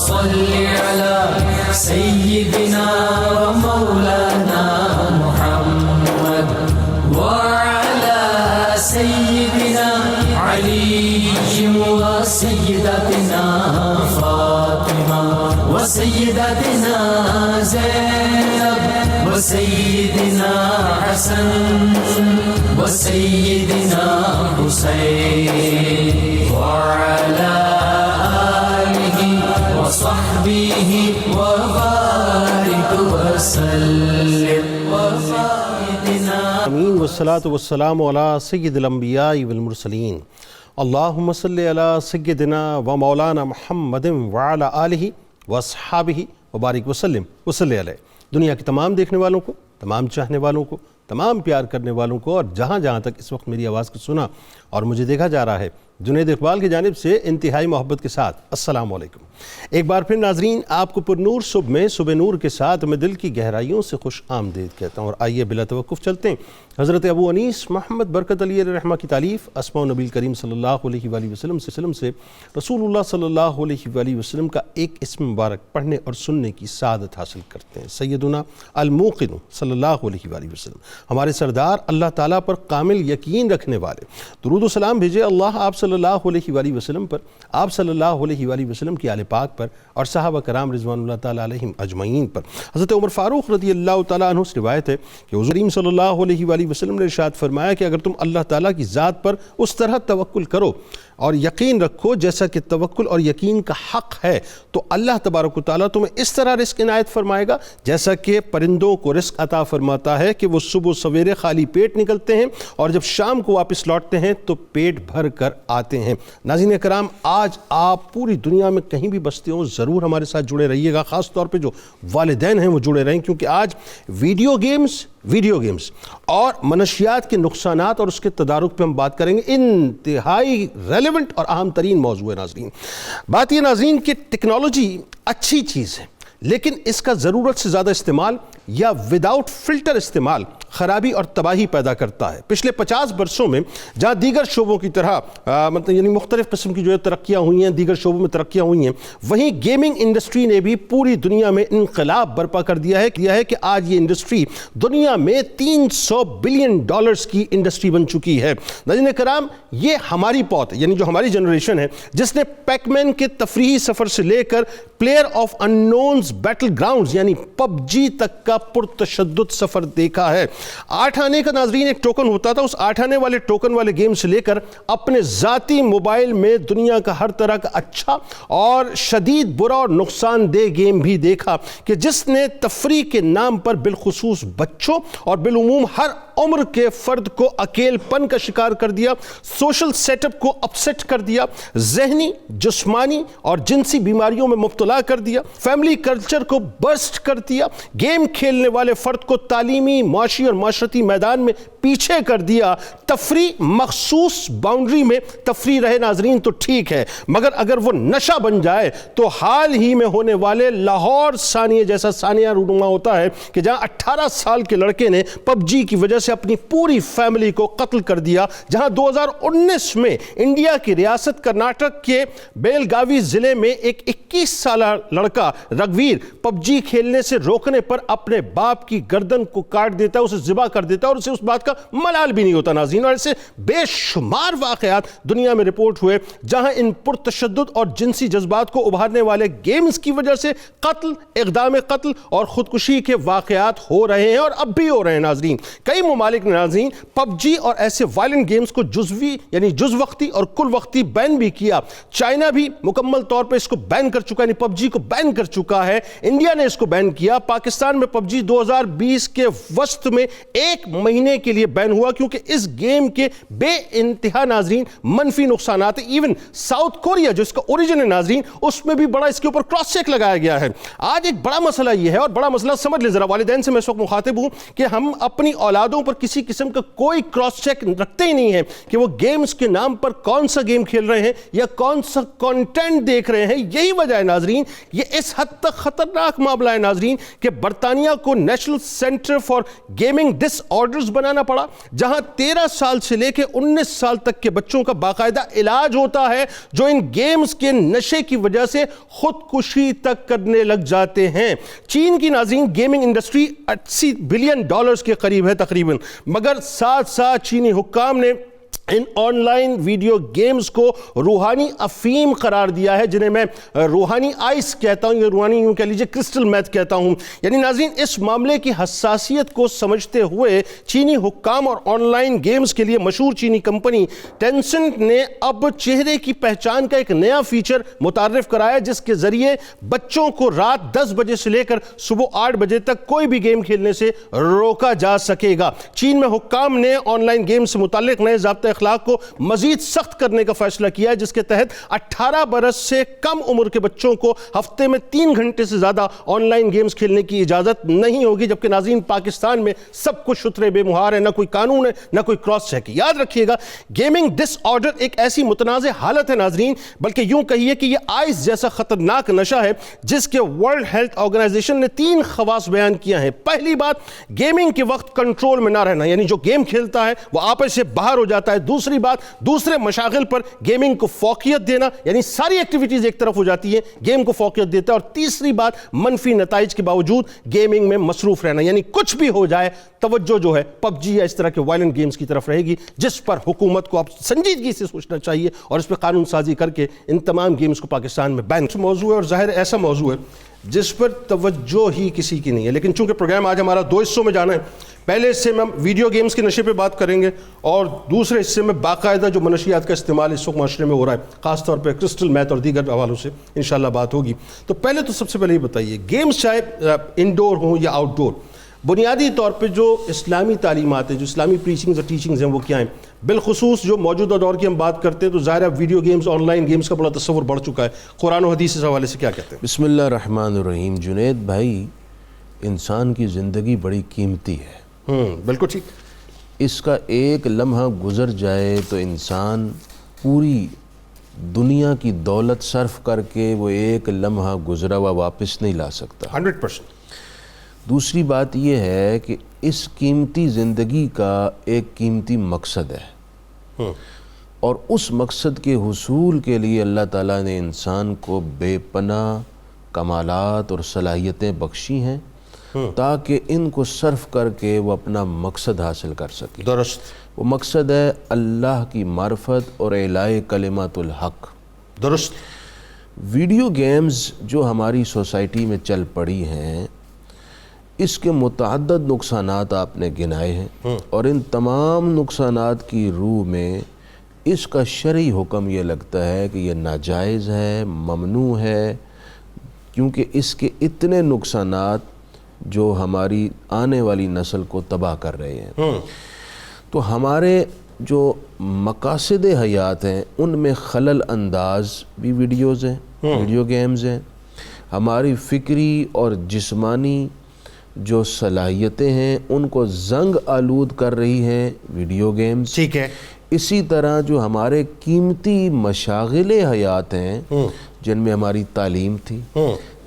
صل على سيدنا ومولانا محمد وعلى سيدنا علي وسيدتنا فاطمة وسيدتنا زينب وسيدنا حسن وسيدنا حسين وعلى آله وصحبه وبارك وسلم وسيدنا آمین والصلاة والسلام علی سید الانبیاء والمرسلین اللہم صلی علی سیدنا و مولانا محمد وعلی آلہ واصحابہ وبارک وسلم وصلی علیہ۔ دنیا کے تمام دیکھنے والوں کو، تمام چاہنے والوں کو، تمام پیار کرنے والوں کو، اور جہاں جہاں تک اس وقت میری آواز کو سنا اور مجھے دیکھا جا رہا ہے، جنید اقبال کی جانب سے انتہائی محبت کے ساتھ السلام علیکم۔ ایک بار پھر ناظرین، آپ کو پر نور صبح میں صبح نور کے ساتھ میں دل کی گہرائیوں سے خوش آمدید کہتا ہوں، اور آئیے بلا توقف چلتے ہیں حضرت ابو انیس محمد برکت علیہ رحمہ کی تالیف اسماء نبی کریم صلی اللہ علیہ وآلہ وسلم سے رسول اللہ صلی اللہ علیہ وآلہ وسلم کا ایک اسم مبارک پڑھنے اور سننے کی سعادت حاصل کرتے ہیں۔ سیدنا الموقن صلی اللہ علیہ وآلہ وسلم، ہمارے سردار، اللہ تعالیٰ پر کامل یقین رکھنے والے، درود و سلام بھیجے اللہ آپ صلی اللہ علیہ وآلہ وسلم پر، آپ صلی اللہ علیہ وآلہ وسلم کی آل پاک پر، اور صحابہ کرام رضوان اللہ تعالیٰ علیہم اجمعین پر۔ حضرت عمر فاروق رضی اللہ تعالیٰ عنہ سے روایت ہے کہ حضور کریم صلی اللہ علیہ وآلہ وسلم نے ارشاد فرمایا کہ اگر تم اللہ تعالیٰ کی ذات پر اس طرح توکل کرو اور یقین رکھو جیسا کہ توکل اور یقین کا حق ہے، تو اللہ تبارک و تعالیٰ تمہیں اس طرح رزق عنایت فرمائے گا جیسا کہ پرندوں کو رزق عطا فرماتا ہے کہ وہ صبح سویرے خالی پیٹ نکلتے ہیں اور جب شام کو واپس لوٹتے ہیں تو پیٹ بھر کر آتے ہیں۔ ناظرین کرام، آج آپ پوری دنیا میں کہیں بھی بستے ہوں ضرور ہمارے ساتھ جڑے رہیے گا، خاص طور پہ جو والدین ہیں وہ جڑے رہیں، کیونکہ آج ویڈیو گیمز اور منشیات کے نقصانات اور اس کے تدارک پہ ہم بات کریں گے۔ انتہائی ریلیونٹ اور اہم ترین موضوع ہے ناظرین۔ بات یہ ناظرین کہ ٹیکنالوجی اچھی چیز ہے، لیکن اس کا ضرورت سے زیادہ استعمال یا وداؤٹ فلٹر استعمال خرابی اور تباہی پیدا کرتا ہے۔ پچھلے 50 برسوں میں جہاں دیگر شعبوں کی طرح یعنی مختلف قسم کی جو ہے ترقیاں ہوئی ہیں، دیگر شعبوں میں ترقیاں ہوئی ہیں، وہیں گیمنگ انڈسٹری نے بھی پوری دنیا میں انقلاب برپا کر دیا ہے کہ آج یہ انڈسٹری دنیا میں $300 بلین کی انڈسٹری بن چکی ہے۔ ناظرین کرام، یہ ہماری پوت یعنی جو ہماری جنریشن ہے جس نے پیک مین کے تفریحی سفر سے لے کر پلیئر آف اننونز بیٹل گراؤنڈز یعنی PUBG تک کا پرتشدد سفر دیکھا ہے۔ 8 آنے کا ناظرین ایک ٹوکن ہوتا تھا، اس 8 آنے والے ٹوکن والے گیم سے لے کر اپنے ذاتی موبائل میں دنیا کا ہر طرح کا اچھا اور شدید برا اور نقصان دہ گیم بھی دیکھا کہ جس نے تفریح کے نام پر بالخصوص بچوں اور بالعموم ہر عمر کے فرد کو اکیل پن کا شکار کر دیا، سوشل سیٹ اپ کو اپسیٹ کر دیا، ذہنی، جسمانی اور جنسی بیماریوں میں مبتلا کر دیا، فیملی کلچر کو برسٹ کر دیا، گیم کھیلنے والے فرد کو تعلیمی، معاشی اور معاشرتی میدان میں پیچھے کر دیا۔ تفریح مخصوص باؤنڈری میں تفریح رہے ناظرین تو ٹھیک ہے، مگر اگر وہ نشہ بن جائے تو حال ہی میں ہونے والے لاہور ثانیہ جیسا ثانیہ رونما ہوتا ہے کہ جہاں 18 سال کے لڑکے نے PUBG کی وجہ سے اپنی پوری فیملی کو قتل کر دیا، جہاں 2019 میں انڈیا کی ریاست کرناٹک کے بیلگاوی ضلع میں ایک 21 سالہ لڑکا رگویر PUBG کھیلنے سے روکنے پر اپنے باپ کی گردن کو کاٹ دیتا ہے، اسے ذبح کر دیتا ہے اور اسے اس بات کا ملال بھی نہیں ہوتا ناظرین۔ اور ایسے بے شمار واقعات دنیا میں رپورٹ ہوئے جہاں ان پرتشدد اور جنسی جذبات کو ابھارنے والے گیمز کی وجہ سے قتل، اقدام قتل اور خودکشی کے واقعات ہو رہے ہیں اور اب بھی ہو رہے ہیں ناظرین۔ کئی ممالک نے ناظرین PUBG اور ایسے وائلنٹ گیمز کو جز وقتی اور کل وقتی بین بھی کیا۔ چائنا بھی مکمل طور پر اس کو بین کر چکا ہے، یعنی PUBG کو بین کر چکا ہے۔ انڈیا نے اس کو بین کیا۔ پاکستان میں PUBG 2020 کے وسط میں 1 مہینے کے لیے بین ہوا کیونکہ اس گیم کے بے انتہا ناظرین منفی نقصانات ہیں۔ ایون ساؤتھ کوریا جو اس کا اوریجن ہے ناظرین، اس میں بھی بڑا اس کے اوپر کراس چیک لگایا گیا ہے۔ آج ایک بڑا مسئلہ یہ ہے، اور بڑا مسئلہ سمجھ لیں ذرا، والدین سے میں اس وقت مخاطب ہوں کہ ہم اپنی اولادوں پر کسی قسم کا کوئی کراس چیک رکھتے ہی نہیں ہیں کہ وہ گیمز کے نام پر کون سا گیم کھیل رہے ہیں یا کون سا کانٹینٹ دیکھ رہے ہیں۔ یہی وجہ ہے ناظرین، یہ اس حد تک خطرناک معاملہ ہے ناظرین کہ برطانیہ کو national centre for gaming disorders بنانا پڑا، جہاں 13 سال سے لے کے 19 سال تک کے بچوں کا باقاعدہ علاج ہوتا ہے جو ان گیمز کے نشے کی وجہ سے خودکشی تک کرنے لگ جاتے ہیں۔ چین کی ناظرین گیمنگ انڈسٹری $80 بلین کے قریب ہے تقریباً، مگر ساتھ ساتھ چینی حکام نے ان آن لائن ویڈیو گیمز کو روحانی افیم قرار دیا ہے، جنہیں میں روحانی آئس کہتا ہوں، یا روحانی یوں کہہ لیجئے کرسٹل میتھ کہتا ہوں۔ یعنی ناظرین اس معاملے کی حساسیت کو سمجھتے ہوئے چینی حکام اور آن لائن گیمز کے لیے مشہور چینی کمپنی ٹینسنٹ نے اب چہرے کی پہچان کا ایک نیا فیچر متعارف کرایا، جس کے ذریعے بچوں کو رات 10 بجے سے لے کر صبح 8 بجے تک کوئی بھی گیم کھیلنے سے روکا جا سکے گا۔ چین میں حکام نے آن لائن گیم سے متعلق نئے ضابطۂ اخلاق کو مزید سخت کرنے کا فیصلہ کیا ہے، جس کے تحت 18 برس سے کم عمر کے بچوں کو ہفتے میں 3 گھنٹے سے زیادہ آن لائن گیمز کھیلنے کی اجازت نہیں ہوگی، جبکہ ناظرین پاکستان میں سب کچھ شترے بے مہار ہے، نہ کوئی قانون ہے نہ کوئی کراس چیک ہے۔ یاد رکھیے گا گیمنگ ڈس آرڈر ایک ایسی متنازع حالت ہے ناظرین، بلکہ یوں کہیے کہ یہ آئس جیسا خطرناک نشہ ہے جس کے ورلڈ ہیلتھ آرگنائزیشن نے 3 خواص بیان کیا ہیں۔ پہلی بات، گیمنگ کے وقت کنٹرول میں نہ رہنا، یعنی جو گیم کھیلتا ہے وہ آپے سے باہر ہو جاتا ہے۔ دوسری بات، دوسرے مشاغل پر گیمنگ کو فوقیت دینا، یعنی ساری ایکٹیویٹیز ایک طرف ہو جاتی ہیں، گیم کو فوقیت دیتا ہے۔ اور تیسری بات، منفی نتائج کے باوجود گیمنگ میں مصروف رہنا، یعنی کچھ بھی ہو جائے توجہ جو ہے پب جی یا اس طرح کے وائلنٹ گیمز کی طرف رہے گی، جس پر حکومت کو اب سنجیدگی سے سوچنا چاہیے اور اس پہ قانون سازی کر کے ان تمام گیمز کو پاکستان میں بین۔ موضوع ہے اور ظاہر ایسا موضوع ہے جس پر توجہ ہی کسی کی نہیں ہے، لیکن چونکہ پروگرام آج ہمارا 2 حصوں میں جانا ہے، پہلے حصے میں ہم ویڈیو گیمز کے نشے پہ بات کریں گے اور دوسرے حصے میں باقاعدہ جو منشیات کا استعمال اس وقت معاشرے میں ہو رہا ہے، خاص طور پہ کرسٹل میتھ اور دیگر حوالوں سے انشاءاللہ بات ہوگی۔ تو پہلے تو سب سے پہلے یہ بتائیے، گیمز چاہے انڈور ہوں یا آؤٹ ڈور، بنیادی طور پہ جو اسلامی تعلیمات ہیں، جو اسلامی پریچنگز اور ٹیچنگز ہیں، وہ کیا ہیں؟ بالخصوص جو موجودہ دور کی ہم بات کرتے ہیں تو ظاہر ہے video games, on line games کا بڑا تصور بڑھ چکا ہے، قرآن و حدیث اس حوالے سے کیا کہتے ہیں؟ بسم اللہ الرحمن الرحیم۔ جنید بھائی، انسان کی زندگی بڑی قیمتی ہے، بالکل ٹھیک۔ اس کا ایک لمحہ گزر جائے تو انسان پوری دنیا کی دولت صرف کر کے وہ ایک لمحہ گزرا ہوا واپس نہیں لا سکتا۔ 100%۔ دوسری بات یہ ہے کہ اس قیمتی زندگی کا ایک قیمتی مقصد ہے، اور اس مقصد کے حصول کے لیے اللہ تعالیٰ نے انسان کو بے پناہ کمالات اور صلاحیتیں بخشی ہیں تاکہ ان کو صرف کر کے وہ اپنا مقصد حاصل کر سکے۔ درست۔ وہ مقصد ہے اللہ کی معرفت اور اعلاء کلمات الحق۔ درست۔ ویڈیو گیمز جو ہماری سوسائٹی میں چل پڑی ہیں، اس کے متعدد نقصانات آپ نے گنائے ہیں، اور ان تمام نقصانات کی روح میں اس کا شرعی حکم یہ لگتا ہے کہ یہ ناجائز ہے، ممنوع ہے، کیونکہ اس کے اتنے نقصانات جو ہماری آنے والی نسل کو تباہ کر رہے ہیں۔ تو ہمارے جو مقاصد حیات ہیں ان میں خلل انداز بھی ویڈیوز ہیں، ویڈیو گیمز ہیں۔ ہماری فکری اور جسمانی جو صلاحیتیں ہیں ان کو زنگ آلود کر رہی ہیں ویڈیو گیمز۔ ٹھیک ہے۔ اسی طرح جو ہمارے قیمتی مشاغل حیات ہیں، جن میں ہماری تعلیم تھی،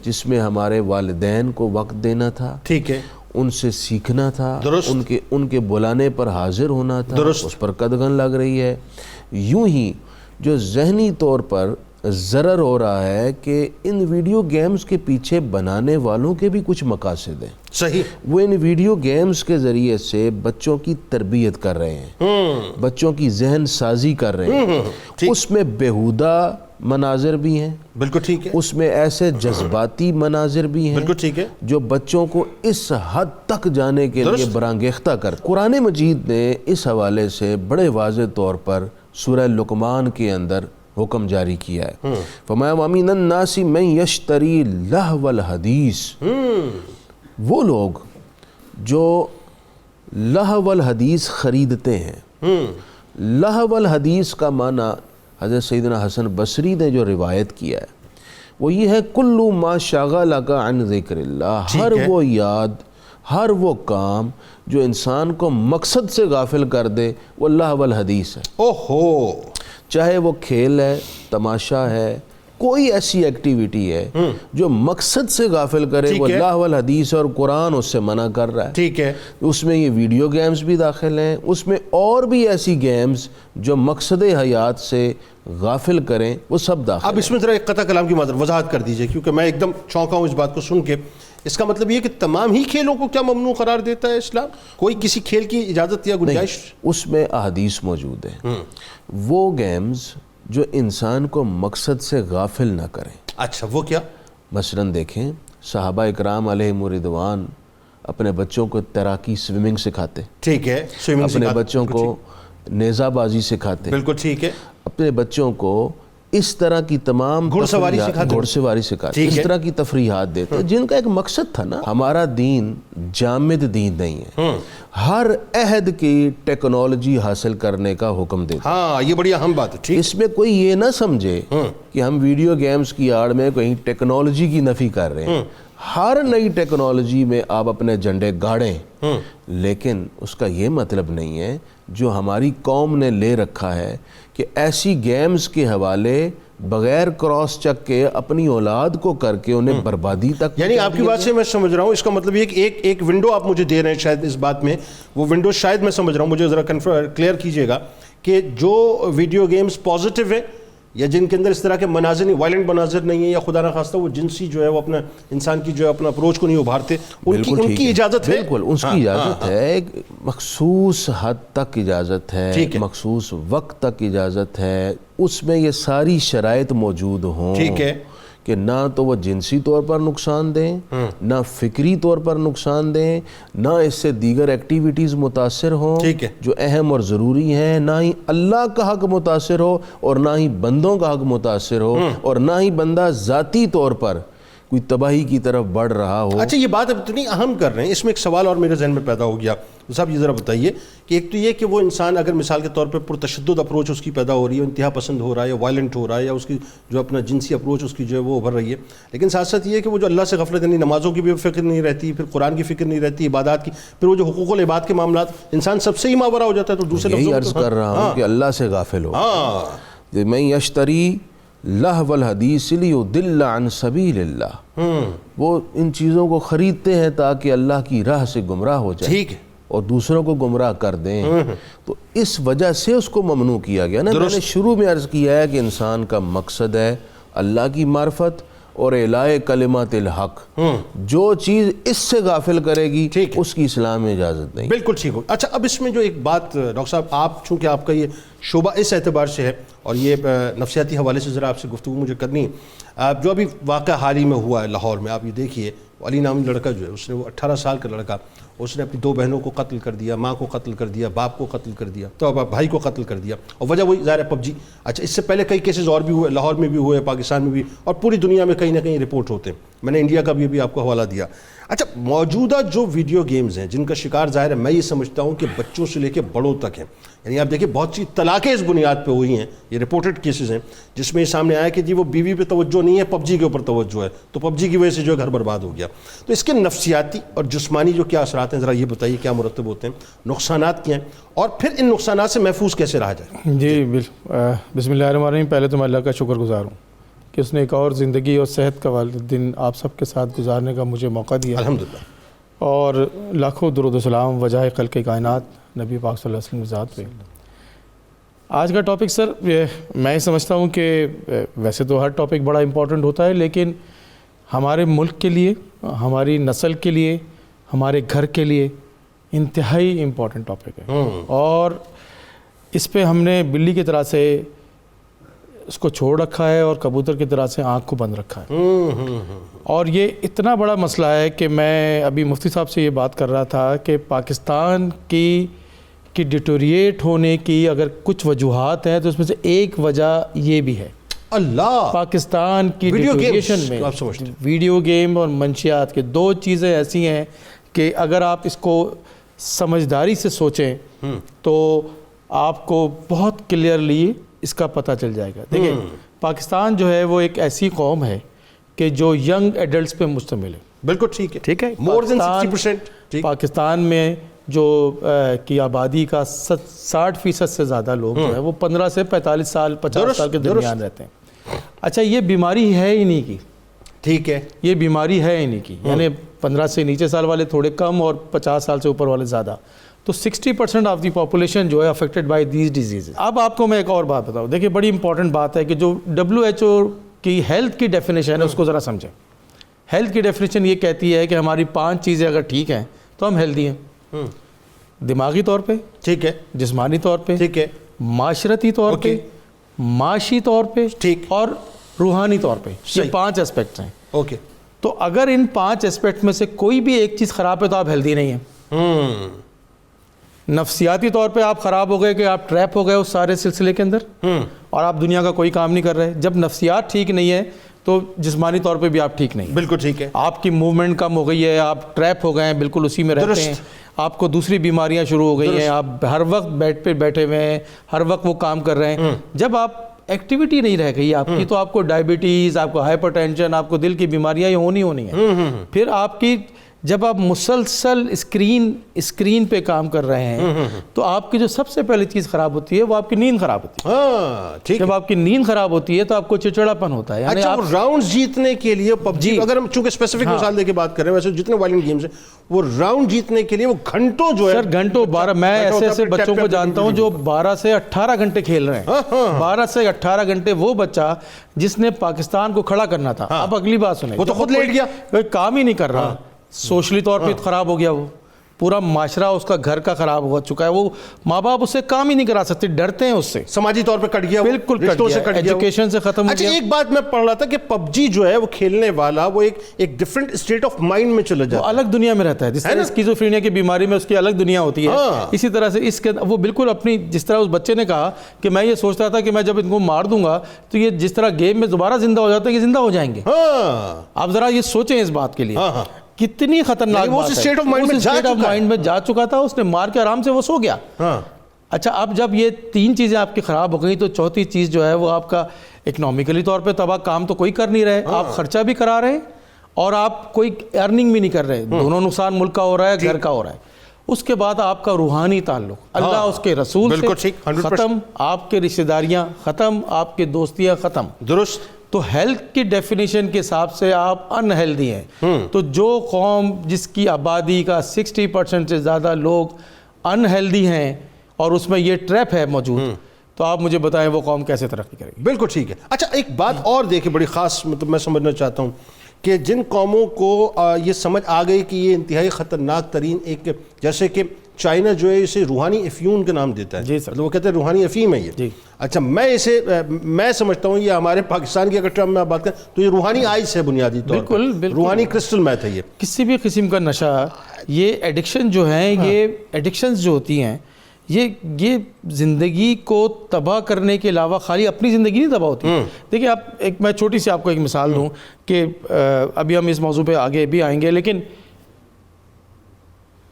جس میں ہمارے والدین کو وقت دینا تھا، ٹھیک ہے، ان سے سیکھنا تھا، درست، ان کے بلانے پر حاضر ہونا تھا، درست، اس پر قدغن لگ رہی ہے۔ یوں ہی جو ذہنی طور پر ضرر ہو رہا ہے کہ ان ویڈیو گیمز کے پیچھے بنانے والوں کے بھی کچھ مقاصد ہیں۔ صحیح۔ وہ ان ویڈیو گیمز کے ذریعے سے بچوں کی تربیت کر رہے ہیں، بچوں کی ذہن سازی کر رہے ہیں۔ اس میں بیہودہ مناظر بھی ہیں، بالکل ٹھیک ہے، اس میں ایسے جذباتی مناظر بھی ہیں بالکل ٹھیک ہے، جو بچوں کو اس حد تک جانے کے لیے برانگیختہ کرتے۔ قرآن مجید نے اس حوالے سے بڑے واضح طور پر سورہ لقمان کے اندر حکم جاری کیا ہے۔ فرمایا وَمِنَ النَّاسِ مَن يَشْتَرِي لَهْوَ الْحَدِيثِ، وہ لوگ جو لہو الحدیث خریدتے ہیں۔ لہو الحدیث کا معنی حضرت سیدنا حسن بصری نے جو روایت کیا ہے وہ یہ ہے کلو ما شغلک عن ذکر اللہ، ہر وہ یاد، ہر وہ کام جو انسان کو مقصد سے غافل کر دے وہ لہو الحدیث ہے۔ اوہو، چاہے وہ کھیل ہے، تماشا ہے، کوئی ایسی ایکٹیویٹی ہے جو مقصد سے غافل کرے، وہ اللہ والحدیث اور قرآن اس سے منع کر رہا ہے. ٹھیک ہے. اس میں یہ ویڈیو گیمز بھی داخل ہیں، اس میں اور بھی ایسی گیمز جو مقصد حیات سے غافل کریں وہ سب داخل. اب اس میں ذرا ایک قطع کلام کی وضاحت کر دیجئے، کیونکہ میں ایک دم چونکا ہوں اس بات کو سن کے. اس کا مطلب یہ کہ تمام ہی کھیلوں کو کیا ممنوع قرار دیتا ہے اسلام؟ کوئی کسی کھیل کی اجازت یا گنجائش؟ اس میں احادیث موجود ہیں، وہ گیمز جو انسان کو مقصد سے غافل نہ کریں. اچھا، وہ کیا؟ مثلاً دیکھیں صحابہ اکرام علیہم رضوان اپنے بچوں کو تیراکی، سوئمنگ سکھاتے. ٹھیک ہے. اپنے بچوں کو نیزہ بازی سکھاتے. بالکل ٹھیک ہے. اپنے بچوں کو اس طرح کی تمام گھڑ سواری سکھاتے، اس طرح کی تفریحات دیتے جن کا ایک مقصد تھا نا. ہمارا دین جامد دین نہیں ہے، ہر عہد کی ٹیکنالوجی حاصل کرنے کا حکم دیتا. ہاں، یہ بڑی اہم بات ہے. اس میں کوئی یہ نہ سمجھے کہ ہم ویڈیو گیمز کی آڑ میں کہیں ٹیکنالوجی کی نفی کر رہے ہیں. ہر نئی ٹیکنالوجی میں آپ اپنے جھنڈے گاڑیں، لیکن اس کا یہ مطلب نہیں ہے جو ہماری قوم نے لے رکھا ہے کہ ایسی گیمز کے حوالے بغیر کراس چیک کے اپنی اولاد کو کر کے انہیں بربادی تک. یعنی آپ کی بات سے میں سمجھ رہا ہوں، اس کا مطلب یہ کہ ایک ونڈو آپ مجھے دے رہے ہیں شاید اس بات میں، وہ ونڈو شاید میں سمجھ رہا ہوں، مجھے ذرا کلیئر کیجئے گا کہ جو ویڈیو گیمز پازیٹیو ہیں یا جن کے اندر اس طرح کے مناظر نہیں، وائلنٹ مناظر نہیں ہیں، یا خدا نخواستہ وہ جنسی جو ہے وہ اپنا انسان کی جو ہے اپنا اپروچ کو نہیں ابھارتے، ان کی اجازت ہے. بالکل ان کی اجازت ہے، ایک مخصوص حد تک اجازت ہے، مخصوص وقت تک اجازت ہے. اس میں یہ ساری شرائط موجود ہوں. ٹھیک ہے. کہ نہ تو وہ جنسی طور پر نقصان دیں، نہ فکری طور پر نقصان دیں، نہ اس سے دیگر ایکٹیویٹیز متاثر ہوں جو اہم اور ضروری ہیں، نہ ہی اللہ کا حق متاثر ہو اور نہ ہی بندوں کا حق متاثر ہو، اور نہ ہی بندہ ذاتی طور پر کوئی تباہی کی طرف بڑھ رہا ہو. اچھا، یہ بات اب اتنی اہم کر رہے ہیں، اس میں ایک سوال اور میرے ذہن میں پیدا ہو گیا. صاحب یہ ذرا بتائیے کہ ایک تو یہ کہ وہ انسان اگر مثال کے طور پہ پرتشدد اپروچ اس کی پیدا ہو رہی ہے، انتہا پسند ہو رہا ہے یا وائلنٹ ہو رہا ہے، یا اس کی جو اپنا جنسی اپروچ اس کی جو ہے وہ ابھر رہی ہے، لیکن ساتھ ساتھ یہ کہ وہ جو اللہ سے غفلت، یعنی نمازوں کی بھی فکر نہیں رہتی، پھر قرآن کی فکر نہیں رہتی، عبادات کی، پھر وہ جو حقوق العباد کے معاملات، انسان سب سے ہی ماورا ہو جاتا ہے. تو دوسرے یہی عرض کر رہا ہوں کہ اللہ سے غافل ہو. میں یشتری لہو الحدیث لیضل عن سبیل اللہ، وہ ان چیزوں کو خریدتے ہیں تاکہ اللہ کی راہ سے گمراہ ہو جائے. ٹھیک ہے. اور دوسروں کو گمراہ کر دیں. تو اس وجہ سے اس کو ممنوع کیا گیا نا. میں نے شروع میں عرض کیا ہے کہ انسان کا مقصد ہے اللہ کی معرفت اور اعلاء کلمات الحق. جو چیز اس سے غافل کرے گی اس کی اسلام میں اجازت نہیں. بالکل ٹھیک ہو. اچھا، اب اس میں جو ایک بات ڈاکٹر صاحب، آپ چونکہ آپ کا یہ شعبہ اس اعتبار سے ہے اور یہ نفسیاتی حوالے سے ذرا آپ سے گفتگو مجھے کرنی ہے، جو ابھی واقعہ حال ہی میں ہوا ہے لاہور میں، آپ یہ دیکھیے علی نامی لڑکا جو ہے، اس نے وہ 18 سال کا لڑکا، اس نے اپنی 2 بہنوں کو قتل کر دیا، ماں کو قتل کر دیا، باپ کو قتل کر دیا، تو اب بھائی کو قتل کر دیا، اور وجہ وہی ظاہر ہے پب جی. اچھا، اس سے پہلے کئی کیسز اور بھی ہوئے، لاہور میں بھی ہوئے، پاکستان میں بھی، اور پوری دنیا میں کہیں نہ کہیں رپورٹ ہوتے ہیں. میں نے انڈیا کا بھی آپ کو حوالہ دیا. اچھا، موجودہ جو ویڈیو گیمز ہیں جن کا شکار ظاہر ہے میں یہ سمجھتا ہوں کہ بچوں سے لے کے بڑوں تک ہیں. یعنی آپ دیکھیں بہت سی طلاقیں اس بنیاد پہ ہوئی ہیں، یہ رپورٹڈ کیسز ہیں جس میں یہ سامنے آیا کہ جی وہ بیوی پہ توجہ نہیں ہے، پب جی کے اوپر توجہ ہے، تو پب جی کی وجہ سے جو ہے گھر برباد ہو گیا. تو اس کے نفسیاتی اور جسمانی جو کیا اثرات ہیں، ذرا یہ بتائیے کیا مرتب ہوتے ہیں، نقصانات کیا ہیں، اور پھر ان نقصانات سے محفوظ کیسے رہا جائے. جی بسم اللہ الرحمن الرحیم. پہلے تو میں اللہ کا شکر گزار ہوں کہ اس نے ایک اور زندگی اور صحت کا دن آپ سب کے ساتھ گزارنے کا مجھے موقع دیا الحمدللہ، اور لاکھوں درود و سلام وجہ خلق کائنات نبی پاک صلی اللہ علیہ وسلم ذات پہ. آج کا ٹاپک سر میں سمجھتا ہوں کہ ویسے تو ہر ٹاپک بڑا امپورٹنٹ ہوتا ہے، لیکن ہمارے ملک کے لیے، ہماری نسل کے لیے، ہمارے گھر کے لیے انتہائی امپورٹنٹ ٹاپک ہے. اور اس پہ ہم نے بلی کی طرح سے اس کو چھوڑ رکھا ہے اور کبوتر کی طرح سے آنکھ کو بند رکھا ہے. اور یہ اتنا بڑا مسئلہ ہے کہ میں ابھی مفتی صاحب سے یہ بات کر رہا تھا کہ پاکستان کی ڈیٹوریٹ ہونے کی اگر کچھ وجوہات ہیں تو اس میں سے ایک وجہ یہ بھی ہے. اللہ، پاکستان کی ڈیٹوریشن میں ویڈیو گیم اور منشیات کے 2 چیزیں ایسی ہیں کہ اگر آپ اس کو سمجھداری سے سوچیں تو آپ کو بہت کلیئرلی اس کا پتہ چل جائے گا. دیکھیں، پاکستان جو ہے وہ ایک ایسی قوم ہے کہ جو ینگ ایڈلٹس پہ مشتمل ہے. بالکل ٹھیک ہے. مور دین 60%. پاکستان میں جو کی آبادی کا 60% سے زیادہ لوگ جو ہیں وہ 15 سے 45 سال 50 سال کے درمیان رہتے ہیں. اچھا یہ بیماری ہے ہی نہیں کی, ٹھیک ہے, یہ بیماری ہے ہی نہیں کی, یعنی 15 سے نیچے سال والے تھوڑے کم اور 50 سال سے اوپر والے زیادہ, تو 60% آف دی پاپولیشن جو ہے افیکٹڈ بائی دیز ڈیزیز. اب آپ کو میں ایک اور بات بتاؤں, دیکھیے بڑی امپورٹنٹ بات ہے کہ جو WHO کی ہیلتھ کی ڈیفینیشن ہے اس کو ذرا سمجھیں. ہیلتھ کی ڈیفینیشن یہ کہتی ہے کہ ہماری 5 چیزیں اگر ٹھیک ہیں تو ہم ہیلدی ہیں. دماغی طور پہ, ٹھیک ہے, جسمانی طور پہ, ٹھیک ہے, معاشرتی طور پہ, معاشی طور پہ, ٹھیک, اور روحانی طور پہ. یہ 5 اسپیکٹس ہیں. اوکے, تو اگر ان 5 اسپیکٹ میں سے کوئی بھی ایک چیز خراب ہے تو آپ ہیلدی نہیں ہیں. نفسیاتی طور پہ آپ خراب ہو گئے کہ آپ ٹریپ ہو گئے اس سارے سلسلے کے اندر اور آپ دنیا کا کوئی کام نہیں کر رہے. جب نفسیات ٹھیک نہیں ہے تو جسمانی طور پہ بھی آپ ٹھیک نہیں. بالکل ٹھیک ہے, آپ کی موومنٹ کم ہو گئی ہے, آپ ٹریپ ہو گئے ہیں, بالکل اسی میں رہتے ہیں, آپ کو دوسری بیماریاں شروع ہو گئی ہیں, آپ ہر وقت بیڈ پہ بیٹھے ہوئے ہیں, ہر وقت وہ کام کر رہے ہیں. جب آپ ایکٹیویٹی نہیں رہ گئی آپ کی تو آپ کو ڈائبٹیز, آپ کو ہائپر ٹینشن, آپ کو دل کی بیماریاں یہ ہونی ہیں. پھر آپ کی جب آپ مسلسل اسکرین پہ کام کر رہے ہیں تو آپ کی جو سب سے پہلی چیز خراب ہوتی ہے وہ آپ کی نیند خراب ہوتی ہے. ہاں ٹھیک, جب آپ کی نیند خراب ہوتی ہے تو آپ کو چڑچڑاپن ہوتا ہے. یعنی اچھا وہ راؤنڈز جیتنے کے لیے پب جی, اگر ہم چونکہ اسپیسیفک مثال دے کے بات کر رہے ہیں, ویسے جتنے وائلنٹ گیمز ہیں وہ راؤنڈ جیتنے کے لیے وہ گھنٹوں جو ہے سر گھنٹوں 12, میں ایسے بچوں کو جانتا ہوں جو 12 سے 18 گھنٹے کھیل رہے ہیں. 12 سے 18 گھنٹے. وہ بچہ جس نے پاکستان کو کھڑا کرنا تھا, اب اگلی بات سنیں, وہ تو خود لیٹ گیا, کوئی کام ہی نہیں کر رہا, سوشلی طور پہ خراب ہو گیا, وہ پورا معاشرہ اس کا گھر کا خراب ہو چکا ہے, وہ ماں باپ اسے کام ہی نہیں کرا سکتے, ڈرتے ہیں اس سے, سماجی طور پہ کٹ گیا, بالکل کٹ گیا, ایجوکیشن سے ختم ہو گیا. اچھا ایک بات میں پڑھ رہا تھا کہ پب جی جو ہے وہ کھیلنے والا وہ ایک ڈفرنٹ اسٹیٹ آف مائنڈ میں چلا جاتا ہے, وہ الگ دنیا میں رہتا ہے. جس طرح اسکیزوفرینیا کی بیماری میں اس کی الگ دنیا ہوتی ہے, اسی طرح سے اس کے وہ بالکل اپنی, جس طرح اس بچے نے کہا کہ میں یہ سوچتا تھا کہ میں جب ان کو مار دوں گا تو یہ جس طرح گیم میں دوبارہ زندہ ہو جاتا ہے, یہ زندہ ہو جائیں گے. آپ ذرا یہ سوچیں اس بات کے لیے کتنی خطرناک بات ہے. اسٹیٹ آف مائنڈ میں جا چکا تھا, اس نے مار کے آرام سے وہ سو گیا. اچھا اب جب یہ 3 چیزیں آپ کی خراب ہو گئی تو چوتھی چیز جو ہے وہ آپ کا اکنامکلی طور پہ تباہ, کام تو کوئی کر نہیں رہے, آپ خرچہ بھی کرا رہے ہیں اور آپ کوئی ارننگ بھی نہیں کر رہے, دونوں نقصان ملک کا ہو رہا ہے, گھر کا ہو رہا ہے. اس کے بعد آپ کا روحانی تعلق اللہ اس کے رسول سے ختم, آپ کے رشتہ داریاں ختم, آپ کے دوستیاں ختم. درست. تو ہیلتھ کی ڈیفینیشن کے حساب سے آپ ان ہیلدی ہیں. تو جو قوم جس کی آبادی کا 60% سے زیادہ لوگ ان ہیلدی ہیں اور اس میں یہ ٹریپ ہے موجود, تو آپ مجھے بتائیں وہ قوم کیسے ترقی کرے گی. بالکل ٹھیک ہے. اچھا ایک بات اور دیکھیں بڑی خاص, مطلب میں سمجھنا چاہتا ہوں کہ جن قوموں کو یہ سمجھ آ گئی کہ یہ انتہائی خطرناک ترین ایک, جیسے کہ چائنا جو ہے اسے روحانی افیون کا نام دیتا ہے, جی سر, وہ کہتے ہیں روحانی افیم ہے یہ. جی. اچھا میں سمجھتا ہوں یہ ہمارے پاکستان کی اگر ٹرم میں بات کریں تو یہ روحانی آئس ہے بنیادی طور پر, بالکل روحانی کرسٹل میتھ ہے. یہ کسی بھی قسم کا نشہ, یہ ایڈکشن جو ہیں, یہ ایڈکشنز جو ہوتی ہیں یہ زندگی کو تباہ کرنے کے علاوہ خالی اپنی زندگی نہیں تباہ ہوتی. دیکھیں آپ میں چھوٹی سی آپ کو ایک مثال دوں کہ ابھی ہم اس موضوع پہ آگے بھی آئیں گے, لیکن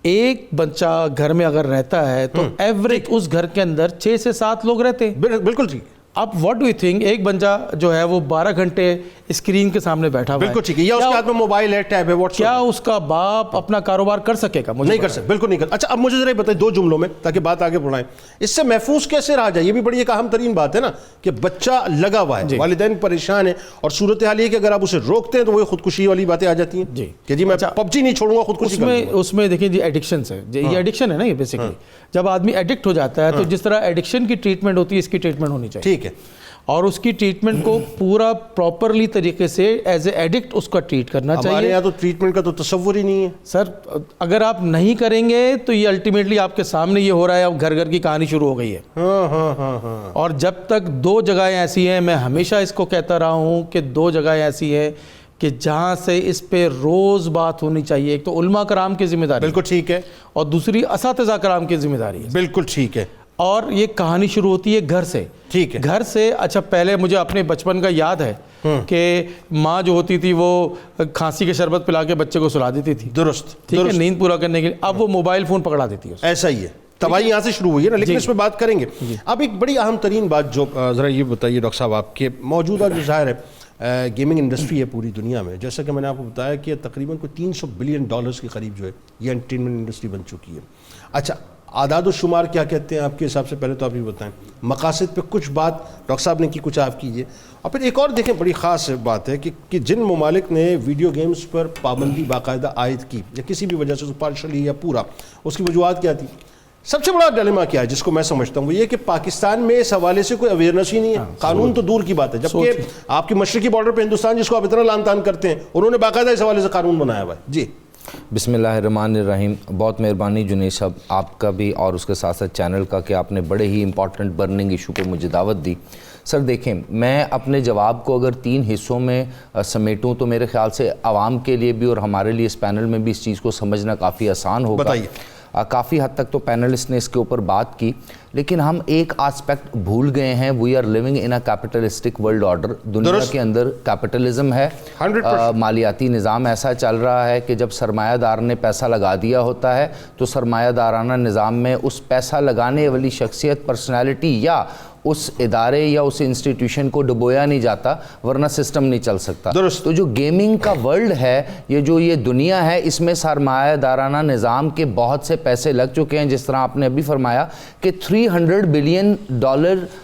ایک بچہ گھر میں اگر رہتا ہے تو ایوریج اس گھر کے اندر 6 سے 7 لوگ رہتے ہیں. بالکل ٹھیک. اب واٹ ڈو یو تھنک, ایک بچہ جو ہے وہ 12 گھنٹے اسکرین کے سامنے بیٹھا ہوا ہے, بالکل ٹھیک ہے, یا اس کے ہاتھ میں موبائل ہے, ٹیب ہے, واٹس ایپ, کیا اس کا باپ اپنا کاروبار کر سکے گا؟ نہیں کر سکتے, بالکل نہیں کر. اچھا اب مجھے ذرا بتائیں 2 جملوں میں تاکہ بات آگے بڑھائیں, اس سے محفوظ کیسے رہا جائے؟ یہ بھی بڑی ایک اہم ترین بات ہے نا کہ بچہ لگا ہوا ہے, والدین پریشان ہیں, اور صورتحال یہ کہ اگر آپ اسے روکتے ہیں تو وہ خودکشی والی باتیں آ جاتی ہیں کہ جی میں پب جی نہیں چھوڑوں گا, خودکشی. اس میں دیکھیں جی ایڈکشنز ہے, یہ ایڈکشن ہے نا, یہ بیسیکلی جب آدمی ایڈکٹ ہو جاتا ہے تو جس طرح ایڈکشن کی ٹریٹمنٹ ہوتی ہے اس کی ٹریٹمنٹ ہونی چاہیے. ٹھیک ہے, اور اس کی ٹریٹمنٹ کو پورا پراپرلی طریقے سے ایز اے ایڈکٹ اس کا ٹریٹ کرنا چاہیے. ہمارے یہاں تو ٹریٹمنٹ کا تو تصور ہی نہیں ہے سر. اگر آپ نہیں کریں گے تو یہ الٹیمیٹلی آپ کے سامنے یہ ہو رہا ہے, اب گھر گھر کی کہانی شروع ہو گئی ہے. اور جب تک 2 جگہیں ایسی ہیں, میں ہمیشہ اس کو کہتا رہا ہوں کہ 2 جگہیں ایسی ہیں کہ جہاں سے اس پہ روز بات ہونی چاہیے. ایک تو علماء کرام کی ذمہ داری, بالکل ٹھیک ہے, اور دوسری اساتذہ کرام کی ذمہ داری ہے, بالکل ٹھیک ہے. اور یہ کہانی شروع ہوتی ہے گھر سے. ٹھیک ہے, گھر سے. اچھا پہلے مجھے اپنے بچپن کا یاد ہے کہ ماں جو ہوتی تھی وہ کھانسی کے شربت پلا کے بچے کو سلا دیتی تھی. درست, ٹھیک ہے, نیند پورا کرنے کے لیے. اب وہ موبائل فون پکڑا دیتی ہے. ایسا ہی ہے, تباہی یہاں سے شروع ہوئی ہے نا, لیکن اس پہ بات کریں گے. اب ایک بڑی اہم ترین بات جو ذرا یہ بتائیے ڈاکٹر صاحب, آپ کے موجودہ جو ظاہر ہے گیمنگ انڈسٹری ہے پوری دنیا میں, جیسا کہ میں نے آپ کو بتایا کہ تقریباً کوئی $300 بلین کے قریب جو ہے یہ انٹرٹینمنٹ انڈسٹری بن چکی ہے. اچھا اعداد و شمار کیا کہتے ہیں آپ کے حساب سے؟ پہلے تو آپ یہ بتائیں مقاصد پہ کچھ بات ڈاکٹر صاحب نے کی، کچھ آپ کیجئے. اور پھر ایک اور دیکھیں بڑی خاص بات ہے کہ جن ممالک نے ویڈیو گیمز پر پابندی باقاعدہ عائد کی یا کسی بھی وجہ سے پارشلی یا پورا، اس کی وجوہات کیا تھی؟ سب سے بڑا ڈیلیما کیا ہے جس کو میں سمجھتا ہوں وہ یہ کہ پاکستان میں اس حوالے سے کوئی اویئرنیس ہی نہیں ہے. قانون تو دور کی بات ہے، جبکہ آپ کے مشرقی بارڈر پہ ہندوستان جس کو آپ اتنا لان تان کرتے ہیں انہوں نے باقاعدہ اس حوالے سے قانون بنایا ہوا ہے. جی بسم اللہ الرحمن الرحیم. بہت مہربانی جنید صاحب آپ کا بھی اور اس کے ساتھ ساتھ چینل کا کہ آپ نے بڑے ہی امپورٹنٹ برننگ ایشو پہ مجھے دعوت دی. سر دیکھیں، میں اپنے جواب کو اگر 3 حصوں میں سمیٹوں تو میرے خیال سے عوام کے لیے بھی اور ہمارے لیے اس پینل میں بھی اس چیز کو سمجھنا کافی آسان ہوگا. بتائیے. کافی حد تک تو پینلسٹ نے اس کے اوپر بات کی، لیکن ہم ایک آسپیکٹ بھول گئے ہیں. We are living in a capitalistic world order. دنیا کے اندر کیپٹلزم ہے، مالیاتی نظام ایسا چل رہا ہے کہ جب سرمایہ دار نے پیسہ لگا دیا ہوتا ہے تو سرمایہ دارانہ نظام میں اس پیسہ لگانے والی شخصیت، پرسنالٹی یا اس ادارے یا اس انسٹیٹیوشن کو ڈبویا نہیں جاتا، ورنہ سسٹم نہیں چل سکتا. تو جو گیمنگ کا ورلڈ ہے، یہ دنیا ہے، اس میں سرمایہ دارانہ نظام کے بہت سے پیسے لگ چکے ہیں. جس طرح آپ نے ابھی فرمایا کہ $300 بلین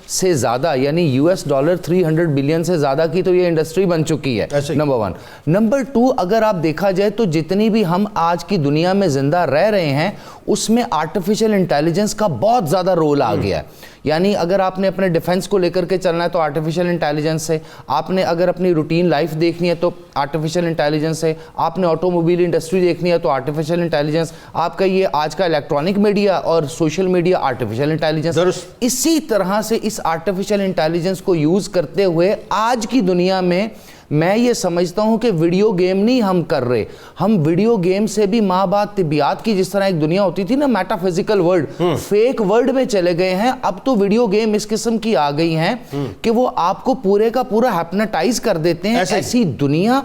سے زیادہ، یعنی $300 بلین سے زیادہ کی تو یہ انڈسٹری بن چکی ہے. نمبر 1. نمبر 2، اگر آپ دیکھا جائے تو جتنی بھی ہم آج کی دنیا میں زندہ رہ رہے ہیں اس میں آرٹیفیشل انٹیلیجنس کا بہت زیادہ رول آ گیا ہے. یعنی اگر آپ نے اپنے ڈیفنس کو لے کر کے چلنا ہے تو آرٹیفیشل انٹیلیجنس سے، آپ نے اگر اپنی روٹین لائف دیکھنی ہے تو آرٹیفیشل انٹیلیجنس سے، آپ نے آٹو موبائل انڈسٹری دیکھنی ہے تو آرٹیفیشل انٹیلیجنس، آپ کا یہ آج کا الیکٹرانک میڈیا اور سوشل میڈیا آرٹیفیشل انٹیلیجنس. اسی طرح سے اس آرٹیفیشل انٹیلیجنس کو یوز کرتے ہوئے آج کی دنیا میں یہ سمجھتا ہوں کہ ویڈیو گیم نہیں ہم کر رہے، ہم ویڈیو گیم سے بھی ماں باپ طبیعت کی جس طرح ایک دنیا ہوتی تھی نا، meta physical world, fake world میں چلے گئے ہیں. اب تو ویڈیو گیم اس قسم کی آ گئی ہیں کہ وہ آپ کو پورے کا پورا ہیپناٹائز کر دیتے ہیں. ایسی دنیا،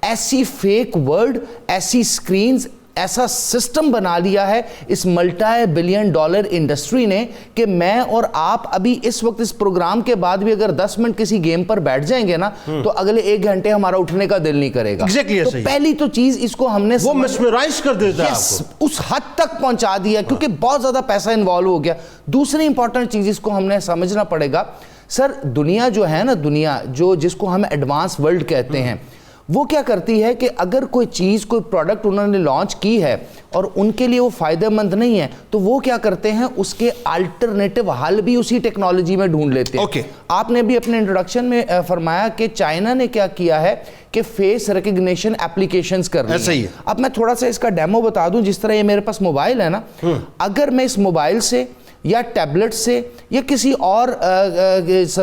ایسی فیک ورلڈ، ایسی سکرینز، ایسا سسٹم بنا لیا ہے اس ملٹی بلین ڈالر انڈسٹری نے کہ میں اور آپ ابھی اس وقت اس پروگرام کے بعد بھی اگر 10 منٹ کسی گیم پر بیٹھ جائیں گے نا تو اگلے 1 گھنٹے ہمارا اٹھنے کا دل نہیں کرے گا. تو پہلی تو چیز اس کو ہم نے وہ مسمرائز کر دیتا ہے، اس حد تک پہنچا دیا کیونکہ بہت زیادہ پیسہ انوالو ہو گیا. دوسری امپورٹنٹ چیز اس کو ہم نے سمجھنا پڑے گا. سر دنیا جو ہے نا، دنیا جس کو ہم ایڈوانس ورلڈ کہتے ہیں، وہ کیا کرتی ہے کہ اگر کوئی چیز، کوئی پروڈکٹ انہوں نے لانچ کی ہے اور ان کے لیے وہ فائدہ مند نہیں ہے تو وہ کیا کرتے ہیں، اس کے الٹرنیٹو حل بھی اسی ٹیکنالوجی میں ڈھونڈ لیتے ہیں. آپ نے بھی اپنے انٹروڈکشن میں فرمایا کہ چائنا نے کیا کیا ہے کہ فیس ریکگنیشن ایپلیکیشنز کر رہی ہیں. اب میں تھوڑا سا اس کا ڈیمو بتا دوں. جس طرح یہ میرے پاس موبائل ہے نا، اگر میں اس موبائل سے یا ٹیبلٹ سے یا کسی اور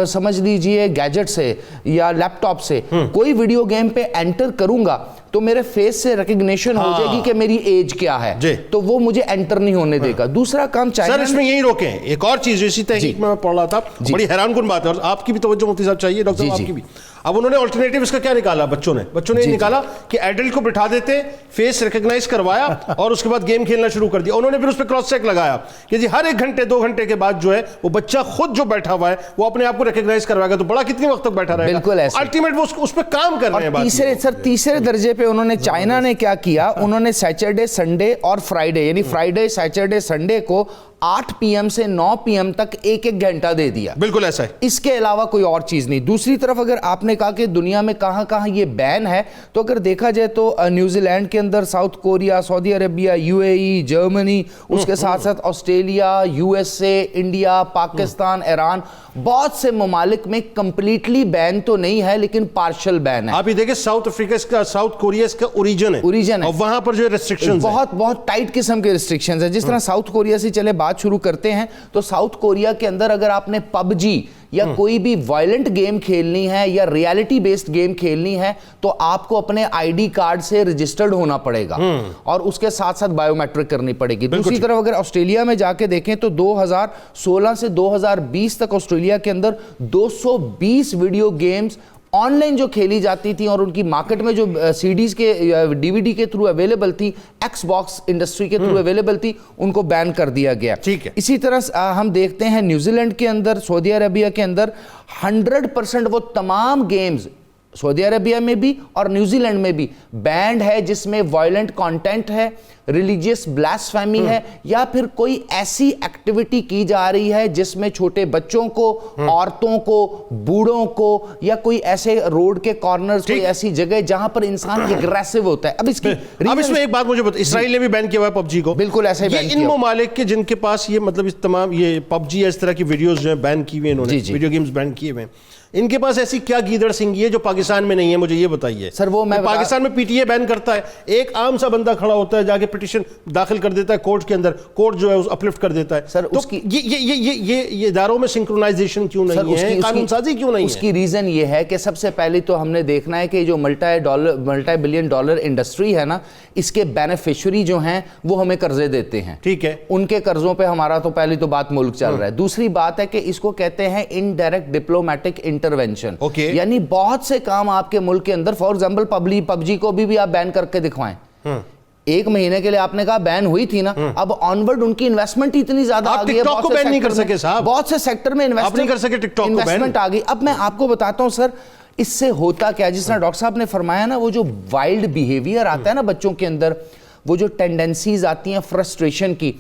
سمجھ لیجئے گیجٹ سے یا لیپ ٹاپ سے کوئی ویڈیو گیم پہ انٹر کروں گا تو میرے فیس سے ریکگنیشن ہو جائے گی کہ میری ایج کیا ہے، تو وہ مجھے انٹر نہیں ہونے دے گا. دوسرا کام چاہیے سر اس میں یہی روکیں. ایک اور چیز اسی تحقیق میں پڑھ رہا تھا، بڑی حیران کن بات ہے اور آپ کی بھی توجہ مفتی صاحب چاہیے، ڈاکٹر صاحب آپ کی بھی. اب انہوں نے آلٹرنیٹیو اس کا کیا نکالا، بچوں نے نکالا کہ ایڈلٹ کو بٹھا دیتے، فیس ریکگنائز کروایا اور اس کے بعد گیم کھیلنا شروع کر دیا. انہوں نے پھر اس پہ کراس چیک لگایا کہ جی ہر 1 گھنٹے 2 گھنٹے کے بعد جو ہے وہ بچہ خود جو بیٹھا ہوا ہے وہ اپنے آپ کو ریکگنائز کروائے گا تو بڑا کتنی وقت تک بیٹھا رہے گا. بالکل ایسے الٹیمیٹ وہ اس پہ کام کر رہے ہیں. تیسرے درجے پہ انہوں نے چائنا نے کیا کیا، انہوں نے سیٹرڈے سنڈے اور فرائیڈے یعنی فرائیڈے سیٹرڈے سنڈے کو 8 PM سے 9 PM تک 1 گھنٹہ دے دیا. بالکل ایسا ہے، اس کے علاوہ کوئی اور چیز نہیں. دوسری طرف اگر آپ نے کہا کہ دنیا میں کہاں کہاں یہ بین ہے تو اگر دیکھا جائے تو نیوزی لینڈ کے اندر، ساؤتھ کوریا، سعودی عربیہ، UAE، جرمنی، اس کے ساتھ ساتھ Australia, USA، India, Pakistan, Iran, بہت سے ممالک میں کمپلیٹلی بین تو نہیں ہے لیکن پارشل بین ہے. آپ یہ دیکھیں ساؤتھ افریقہ کا، ساؤتھ کوریا اس کا اوریجن ہے اور وہاں پر جو ریسٹرکشنز بہت ٹائٹ قسم کے ریسٹرکشنز ہیں. جس طرح ساؤتھ کوریا سے چلے بات شروع کرتے ہیں تو ساؤتھ کوریا کے اندر اگر آپ نے PUBG یا کوئی بھی وائلنٹ گیم کھیلنی ہے یا ریالٹی بیسڈ گیم کھیلنی ہے تو آپ کو اپنے ID کارڈ سے رجسٹرڈ ہونا پڑے گا اور اس کے ساتھ ساتھ بائیو میٹرک کرنی پڑے گی. دوسری طرف اگر آسٹریلیا میں جا کے دیکھیں تو 2016 سے 2020 تک آسٹریلیا کے اندر 220 ویڈیو گیمز آن لائن جو کھیلی جاتی تھیں اور ان کی مارکیٹ میں جو CDs کے DVD کے تھرو اویلیبل تھی، ایکس باکس انڈسٹری کے تھرو اویلیبل تھی، ان کو بین کر دیا گیا. اسی طرح ہم دیکھتے ہیں نیوزی لینڈ کے اندر، سعودی عربیہ کے اندر 100% وہ تمام گیمز سعودی عربیہ میں بھی اور نیوزی لینڈ میں بھی بینڈ ہے جس میں وائلنٹ کانٹینٹ ہے, ریلیجیس بلاسفیمی ہے, یا پھر کوئی ایسی ایکٹیویٹی کی جا رہی ہے جس میں چھوٹے بچوں کو, عورتوں کو, بوڑھوں کو, یا کوئی ایسے روڈ کے کارنرز, کوئی ایسی جگہ جہاں پر انسان اگریسو ہوتا ہے. اب اس میں ایک بات مجھے بتا, اسرائیل نے بھی بین کیا ہوا ہے پب جی کو. بالکل ایسے ہی بین کیا. ان ممالک کے جن کے پاس یہ مطلب اس تمام یہ پب جی اس طرح کی ویڈیوز جو ہیں بین کی ہوئے انہوں نے, ویڈیو گیمز بین کیے ہوئے ہیں, ان کے پاس ایسی کیا گیدڑ سنگھی ہے جو پاکستان میں نہیں ہے؟ مجھے یہ بتائیے سر. وہ میں پاکستان میں پی ٹی اے بین کرتا ہے, ایک عام سا بندہ کھڑا ہوتا ہے جا کے پٹیشن داخل کر دیتا ہے کورٹ کے اندر, کورٹ جو ہے اپلفٹ کر دیتا ہے. سر تو یہ اداروں میں سنکرونائزیشن کیوں نہیں ہے, قانون سازی کیوں نہیں ہے؟ اس کی ریزن یہ ہے کہ سب سے پہلے تو ہم نے دیکھنا ہے کہ جو ملٹی بلین ڈالر انڈسٹری ہے نا, اس کے بینیفیشری جو ہیں وہ ہمیں قرضے دیتے ہیں. ٹھیک ہے, ان کے قرضوں پہ ہمارا تو پہلی تو بات ملک چل رہا ہے. دوسری بات ہے کہ اس کو کہتے ہیں انڈائریکٹ ڈپلومیٹک انٹرونشن. یعنی بہت سے کام آپ کے ملک کے اندر, فار ایگزامپل پب جی کو بھی آپ بین کر کے دکھوائیں. 1 مہینے کے لیے آپ نے کہا بین ہوئی تھی نا, اب آنورڈ ان کی انویسٹمنٹ اتنی زیادہ آ گئی ہے, ٹک ٹاک کو بین نہیں کر سکے صاحب, بہت سے سیکٹر میں انویسٹمنٹ آ گئی. اب میں آپ کو بتاتا ہوں سر اس سے ہوتا کیا, جس طرح ڈاکٹر صاحب نے فرمایا نا, وہ جو وائلڈ بیہیویئر آتا ہے نا بچوں کے اندر, وہ جو ٹینڈنسیز آتی ہیں فرسٹریشن کی,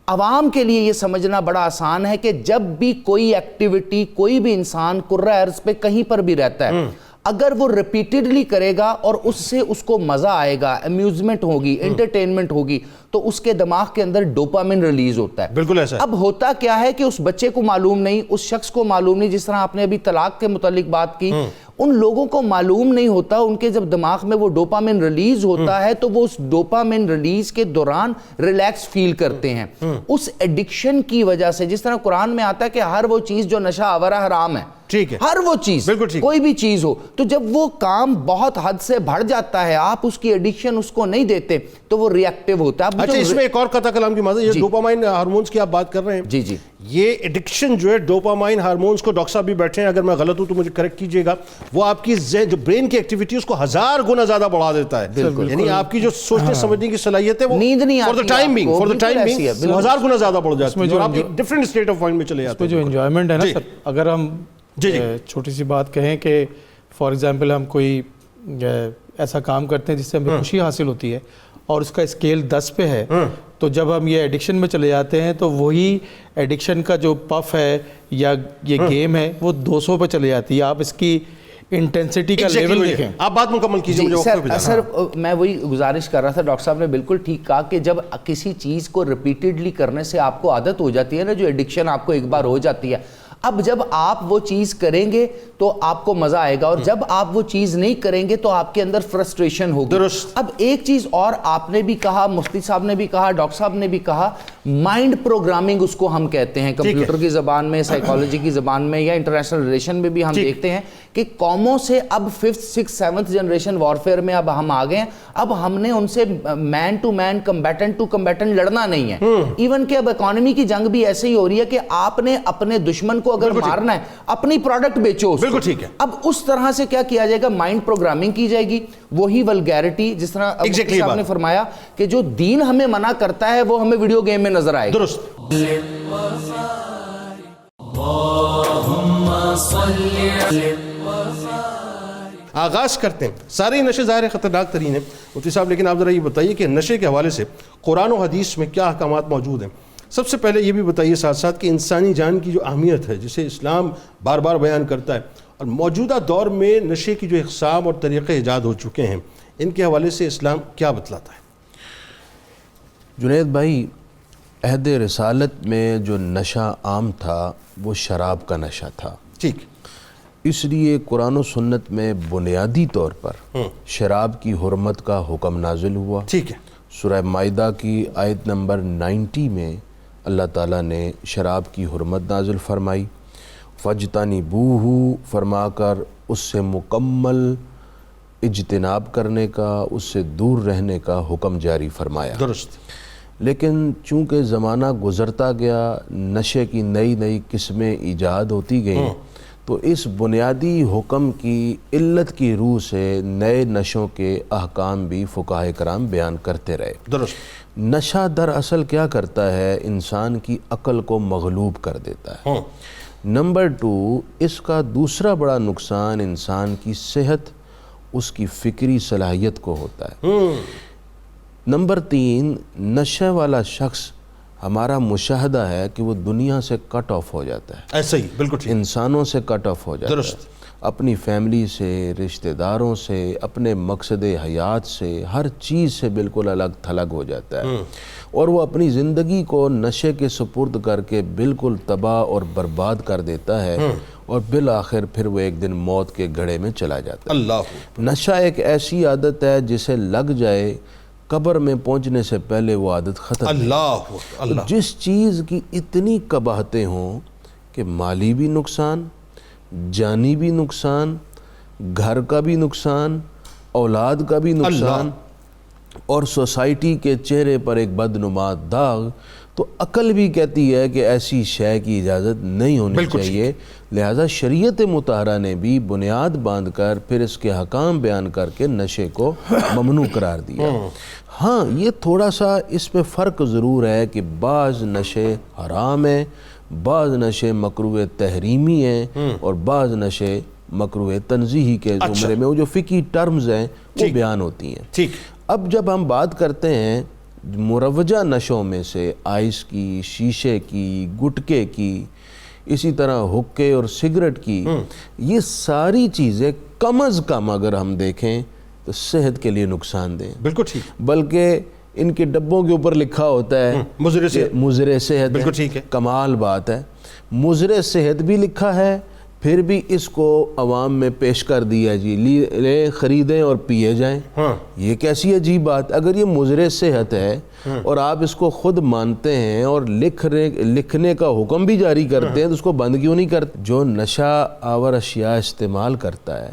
عوام کے لیے یہ سمجھنا بڑا آسان ہے کہ جب بھی کوئی ایکٹیویٹی, کوئی بھی انسان کرۂ ارض پہ کہیں پر بھی رہتا ہے, اگر وہ ریپیٹڈلی کرے گا اور اس سے اس کو مزہ آئے گا, امیوزمنٹ ہوگی, انٹرٹینمنٹ ہوگی, تو اس کے دماغ کے اندر ڈوپامن ریلیز ہوتا ہے. بالکل ایسا. اب ہوتا کیا ہے کہ اس بچے کو معلوم نہیں, اس شخص کو معلوم نہیں, جس طرح آپ نے ابھی طلاق کے متعلق بات کی, ان لوگوں کو معلوم نہیں ہوتا, ان کے جب دماغ میں وہ ڈوپامن ریلیز ہوتا ہے تو وہ اس ڈوپامن ریلیز کے دوران ریلیکس فیل کرتے ہیں. اس ایڈکشن کی وجہ سے, جس طرح قرآن میں آتا ہے کہ ہر وہ چیز جو نشہ آورہ حرام ہے, ٹھیک ہے, ہر وہ چیز, کوئی بھی چیز ہو, تو جب وہ کام بہت حد سے بڑھ جاتا ہے, آپ اس کی ایڈکشن اس کو نہیں دیتے تو وہ ری ایکٹیو ہوتا ہے. اچھا, اس میں ایک اور قطع کلام کی مدد, یہ ڈوپامائن ہارمونز کی آپ بات کر رہے ہیں, جی یہ ایڈکشن جو ہے ڈوپامائن ہارمونز کو, ڈاکٹر صاحب بھی بیٹھے ہیں, اگر میں غلط ہوں تو مجھے کریکٹ کیجئے گا, وہ آپ کی جو برین کی ایکٹیویٹی اس کو 1000 گنا زیادہ بڑھا دیتا ہے. یعنی آپ کی جو سوچنے سمجھنے کی صلاحیت ہے وہ نیند نہیں فار دا ٹائم بینگ 1000 گنا زیادہ بڑھ جاتی ہے, اور آپ ایک ڈفرنٹ اسٹیٹ آف مائنڈ میں چلے جاتے ہیں. جو انجوائمنٹ ہے نا سر, اگر ہم چھوٹی سی بات کہیں کہ فار ایگزامپل ہم کوئی ایسا کام کرتے ہیں جس سے ہمیں خوشی حاصل ہوتی ہے اور اس کا اسکیل 10 پہ ہے, تو جب ہم یہ ایڈکشن میں چلے جاتے ہیں تو وہی ایڈکشن کا جو پف ہے یا یہ گیم ہے وہ 200 پہ چلے جاتی ہے. آپ اس کی انٹینسٹی کا لیول دیکھیں. آپ بات مکمل کیجئے. سر میں وہی گزارش کر رہا تھا, ڈاکٹر صاحب نے بالکل ٹھیک کہا کہ جب کسی چیز کو ریپیٹڈلی کرنے سے آپ کو عادت ہو جاتی ہے نا, جو ایڈکشن آپ کو ایک بار ہو جاتی ہے, اب جب آپ وہ چیز کریں گے تو آپ کو مزہ آئے گا, اور جب آپ وہ چیز نہیں کریں گے تو آپ کے اندر فرسٹریشن ہوگی. اب ایک چیز اور آپ نے بھی کہا, مفتی صاحب نے بھی کہا, ڈاکٹر صاحب نے بھی کہا, مائنڈ پروگرامنگ اس کو ہم کہتے ہیں, کمپیوٹر کی زبان میں, سائیکالوجی کی زبان میں, یا انٹرنیشنل ریلیشن میں بھی ہم دیکھتے ہیں کہ قوموں سے اب 5th 6th 7th generation warfare میں اب ہم آ گئے ہیں. اب ہم نے ان سے man to man, combatant to combatant لڑنا نہیں ہے. ایون کہ اب اکانومی کی جنگ بھی ایسے ہی ہو رہی ہے کہ آپ نے اپنے دشمن کو اگر مارنا ہے, اپنی پروڈکٹ بیچو. بالکل ٹھیک ہے. اب اس طرح سے کیا کیا جائے گا, مائنڈ پروگرامنگ کی جائے گی, وہی ولگیرٹی, جس طرح مفتی صاحب نے فرمایا کہ جو دین ہمیں منع کرتا ہے وہ ہمیں ویڈیو گیم میں نظر آئے گا. درست. آغاز کرتے ہیں. سارے نشے ظاہر خطرناک ترین ہیں مفتی صاحب, لیکن آپ ذرا یہ بتائیے کہ نشے کے حوالے سے قرآن و حدیث میں کیا احکامات موجود ہیں. سب سے پہلے یہ بھی بتائیے ساتھ ساتھ کہ انسانی جان کی جو اہمیت ہے, جسے اسلام بار بار بیان کرتا ہے, اور موجودہ دور میں نشے کی جو اقسام اور طریقے ایجاد ہو چکے ہیں, ان کے حوالے سے اسلام کیا بتلاتا ہے؟ جنید بھائی, عہد رسالت میں جو نشہ عام تھا وہ شراب کا نشہ تھا. ٹھیک. اس لیے قرآن و سنت میں بنیادی طور پر شراب کی حرمت کا حکم نازل ہوا. ٹھیک ہے. سورہ مائدہ کی آیت نمبر 90 میں اللہ تعالیٰ نے شراب کی حرمت نازل فرمائی. فَاجْتَنِبُوهُ فرما کر اس سے مکمل اجتناب کرنے کا, اس سے دور رہنے کا حکم جاری فرمایا. درست. لیکن چونکہ زمانہ گزرتا گیا, نشے کی نئی نئی قسمیں ایجاد ہوتی گئیں, تو اس بنیادی حکم کی علت کی روح سے نئے نشوں کے احکام بھی فقہاء کرام بیان کرتے رہے. درست. نشہ دراصل کیا کرتا ہے, انسان کی عقل کو مغلوب کر دیتا ہے. نمبر 2, اس کا دوسرا بڑا نقصان انسان کی صحت اس کی فکری صلاحیت کو ہوتا ہے۔ نمبر 3، نشے والا شخص ہمارا مشاہدہ ہے کہ وہ دنیا سے کٹ آف ہو جاتا ہے، ایسا ہی بالکل ٹھیک، انسانوں سے کٹ آف ہو جاتا درست، ہے، اپنی فیملی سے، رشتہ داروں سے، اپنے مقصد حیات سے، ہر چیز سے بالکل الگ تھلگ ہو جاتا ہے، اور وہ اپنی زندگی کو نشے کے سپرد کر کے بالکل تباہ اور برباد کر دیتا ہے، اور بالآخر پھر وہ ایک دن موت کے گھڑے میں چلا جاتا ہے۔ اللہ، نشہ ایک ایسی عادت ہے جسے لگ جائے قبر میں پہنچنے سے پہلے وہ عادت ختم ہے۔ اللہ اللہ، جس چیز کی اتنی قباحتیں ہوں کہ مالی بھی نقصان، جانی بھی نقصان، گھر کا بھی نقصان، اولاد کا بھی نقصان، اور سوسائٹی کے چہرے پر ایک بدنما داغ، تو عقل بھی کہتی ہے کہ ایسی شے کی اجازت نہیں ہونی چاہیے، لہذا شریعت مطہرہ نے بھی بنیاد باندھ کر پھر اس کے حکام بیان کر کے نشے کو ممنوع قرار دیا۔ ہاں، یہ تھوڑا سا اس میں فرق ضرور ہے کہ بعض نشے حرام ہیں، بعض نشے مکروہ تحریمی ہیں، اور بعض نشے مکروہ تنزیہی کے زمرے میں وہ جو فقہی ٹرمز ہیں وہ بیان ہوتی ہیں۔ ٹھیک، اب جب ہم بات کرتے ہیں مروجہ نشوں میں سے آئس کی، شیشے کی، گٹکے کی، اسی طرح حکے اور سگریٹ کی، یہ ساری چیزیں کم از کم اگر ہم دیکھیں تو صحت کے لیے نقصان دہ، بالکل ٹھیک، بلکہ ان کے ڈبوں کے اوپر لکھا ہوتا ہے مضر صحت، مضر صحت، بالکل ٹھیک ہے، کمال بات ہے، مضر صحت بھی لکھا ہے، پھر بھی اس کو عوام میں پیش کر دیا جی لیں، خریدیں اور پیے جائیں۔ یہ کیسی عجیب بات، اگر یہ مضر صحت ہے اور آپ اس کو خود مانتے ہیں اور لکھنے کا حکم بھی جاری کرتے ہیں تو اس کو بند کیوں نہیں کرتے؟ جو نشہ آور اشیاء استعمال کرتا ہے،